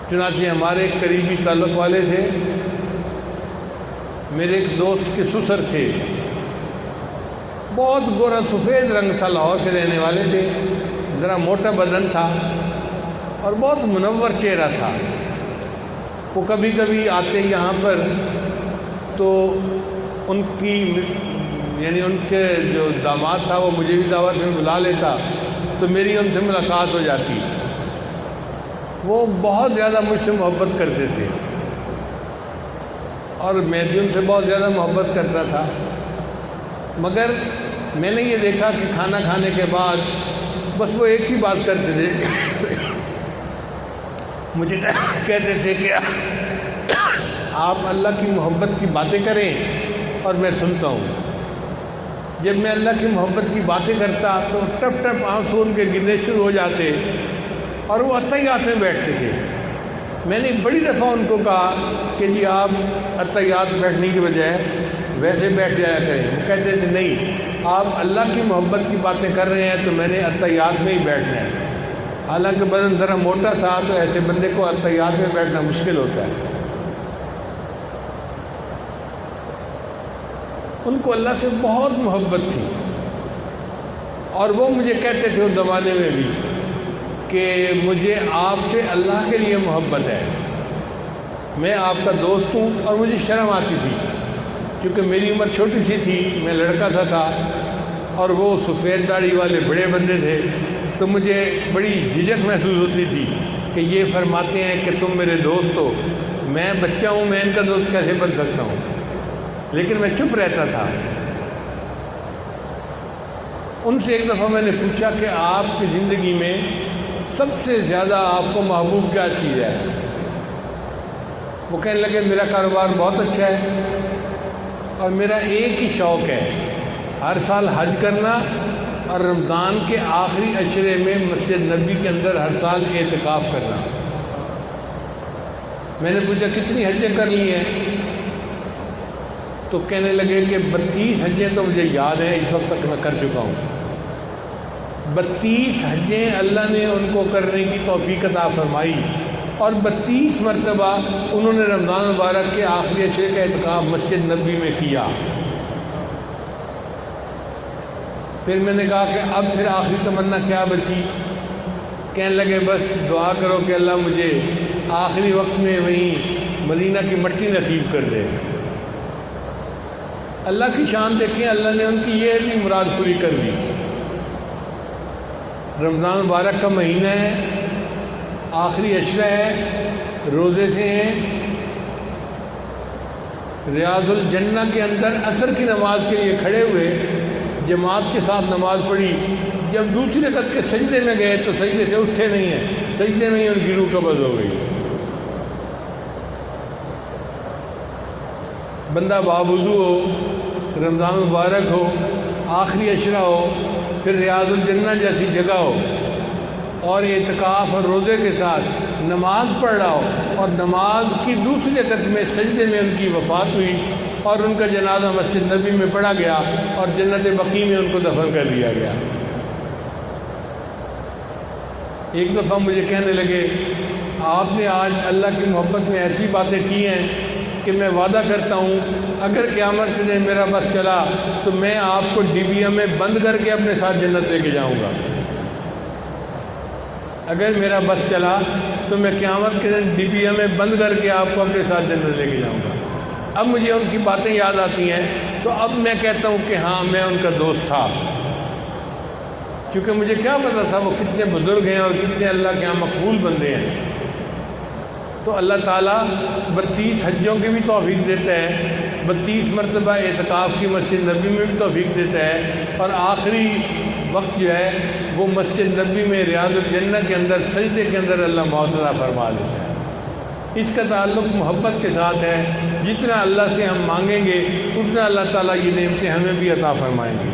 چنانچہ ہمارے ایک قریبی تعلق والے تھے، میرے ایک دوست کے سسر تھے، بہت گورا سفید رنگ تھا، لاہور کے رہنے والے تھے، ذرا موٹا بدن تھا اور بہت منور چہرہ تھا۔ وہ کبھی کبھی آتے یہاں پر تو ان کی یعنی ان کے جو داماد تھا وہ مجھے بھی دعوت میں بلا لیتا تو میری ان سے ملاقات ہو جاتی۔ وہ بہت زیادہ مجھ سے محبت کرتے تھے اور میں بھی ان سے بہت زیادہ محبت کرتا تھا، مگر میں نے یہ دیکھا کہ کھانا کھانے کے بعد بس وہ ایک ہی بات کرتے تھے، مجھے کہتے تھے کہ آپ اللہ کی محبت کی باتیں کریں اور میں سنتا ہوں۔ جب میں اللہ کی محبت کی باتیں کرتا تو ٹپ ٹپ آنسو ان کے گرنے شروع ہو جاتے اور وہ عطیات میں بیٹھتے تھے۔ میں نے بڑی دفعہ ان کو کہا کہ جی آپ عطیات بیٹھنے کی بجائے ویسے بیٹھ جایا کریں۔ وہ کہتے تھے نہیں، آپ اللہ کی محبت کی باتیں کر رہے ہیں تو میں نے عطیات میں ہی بیٹھنا ہے۔ حالانکہ بدن ذرا موٹا تھا تو ایسے بندے کو عطیات میں بیٹھنا مشکل ہوتا ہے۔ ان کو اللہ سے بہت محبت تھی اور وہ مجھے کہتے تھے اس زمانے میں بھی کہ مجھے آپ سے اللہ کے لیے محبت ہے، میں آپ کا دوست ہوں۔ اور مجھے شرم آتی تھی کیونکہ میری عمر چھوٹی سی تھی، میں لڑکا تھا اور وہ سفید داڑھی والے بڑے بندے تھے، تو مجھے بڑی جھجک محسوس ہوتی تھی کہ یہ فرماتے ہیں کہ تم میرے دوست ہو، میں بچہ ہوں، میں ان کا دوست کیسے بن سکتا ہوں؟ لیکن میں چپ رہتا تھا۔ ان سے ایک دفعہ میں نے پوچھا کہ آپ کی زندگی میں سب سے زیادہ آپ کو محبوب کیا چیز ہے؟ وہ کہنے لگے میرا کاروبار بہت اچھا ہے اور میرا ایک ہی شوق ہے، ہر سال حج کرنا اور رمضان کے آخری عشرے میں مسجد نبی کے اندر ہر سال اعتکاف کرنا۔ میں نے پوچھا کتنی حجیں کر لی ہیں؟ تو کہنے لگے کہ 32 حجیں تو مجھے یاد ہیں، اس وقت تک میں کر چکا ہوں۔ 32 حجیں اللہ نے ان کو کرنے کی توفیق عطا فرمائی اور 32 مرتبہ انہوں نے رمضان مبارک کے آخری عشرے کا اعتکاف مسجد نبی میں کیا۔ پھر میں نے کہا کہ اب پھر آخری تمنا کیا بچی؟ کہنے لگے بس دعا کرو کہ اللہ مجھے آخری وقت میں وہیں مدینہ کی مٹی نصیب کر دے۔ اللہ کی شان دیکھیں، اللہ نے ان کی یہ بھی مراد پوری کر دی۔ رمضان مبارک کا مہینہ ہے، آخری عشرہ ہے، روزے سے ہیں، ریاض الجنہ کے اندر عصر کی نماز کے لیے کھڑے ہوئے، جماعت کے ساتھ نماز پڑھی۔ جب دوسری رکعت کے سجدے میں گئے تو سجدے سے اٹھے نہیں ہیں، سجدے میں ہی ان کی روح قبض ہو گئی۔ بندہ باوضو ہو، رمضان مبارک ہو، آخری عشرہ ہو، پھر ریاض الجنہ جیسی جگہ ہو اور اعتکاف اور روزے کے ساتھ نماز پڑھ رہا ہو اور نماز کی دوسری رکعت میں سجدے میں ان کی وفات ہوئی اور ان کا جنازہ مسجد نبی میں پڑھا گیا اور جنت بقیع میں ان کو دفن کر دیا گیا۔ ایک دفعہ مجھے کہنے لگے آپ نے آج اللہ کی محبت میں ایسی باتیں کی ہیں کہ میں وعدہ کرتا ہوں اگر قیامت کے دن میرا بس چلا تو میں آپ کو ڈبیا میں بند کر کے اپنے ساتھ جنت لے کے جاؤں گا۔ اگر میرا بس چلا تو میں قیامت کے دن ڈبیا میں بند کر کے آپ کو اپنے ساتھ جنت لے کے جاؤں گا۔ اب مجھے ان کی باتیں یاد آتی ہیں تو اب میں کہتا ہوں کہ ہاں میں ان کا دوست تھا، کیونکہ مجھے کیا پتا تھا وہ کتنے بزرگ ہیں اور کتنے اللہ کے یہاں مقبول بندے ہیں۔ تو اللہ تعالیٰ 32 حجوں کی بھی توفیق دیتا ہے، 32 مرتبہ اعتکاف کی مسجد نبی میں بھی توفیق دیتا ہے، اور آخری وقت جو ہے وہ مسجد نبی میں ریاض الجنہ کے اندر سجدے کے اندر اللہ معطا فرما دیتا ہے۔ اس کا تعلق محبت کے ساتھ ہے، جتنا اللہ سے ہم مانگیں گے اتنا اللہ تعالیٰ یہ نعمتیں ہمیں بھی عطا فرمائیں گے۔